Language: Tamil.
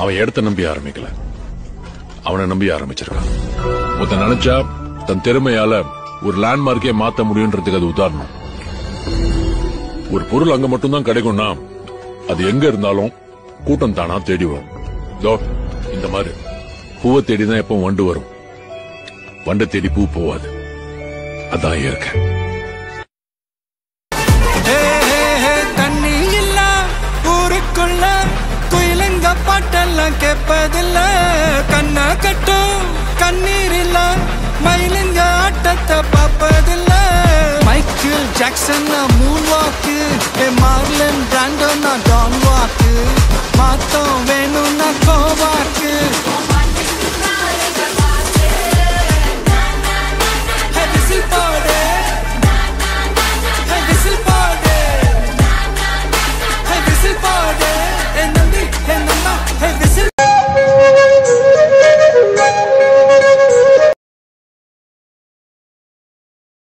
அவன் இடத்த நம்பி ஆரம்பிக்கல, அவனை நம்பி ஆரம்பிச்சிருக்கான். ஒருத்தன் நினைச்சா தன் திறமையால ஒரு லேண்ட்மார்க்கே மாத்த முடியும்ன்றதுக்கு அது உதாரணம். ஒரு பொருள் அங்க மட்டும்தான் கிடைக்கும்னா அது எங்க இருந்தாலும் கூட்டம் தானா தேடி வரும். இந்த மாதிரி பூவை தேடிதான் எப்பவும் வண்டு வரும், வண்டை தேடி பூ போவாது. அதான் இயற்கை. தண்ணி இல்ல ஊருக்குள்ள குயிலங்க பாட்டெல்லாம் கேட்பதில்ல, கண்ணா கட்டும் கண்ணீர் இல்ல மயிலுங்க ஆட்டத்தை பார்ப்பதில்ல. மைக்கேல் ஜாக்சன் மூன் வாக்கு, மார்லன் பிராண்டோ நான் டான் வாக்கு, மாத்தம் வேணும்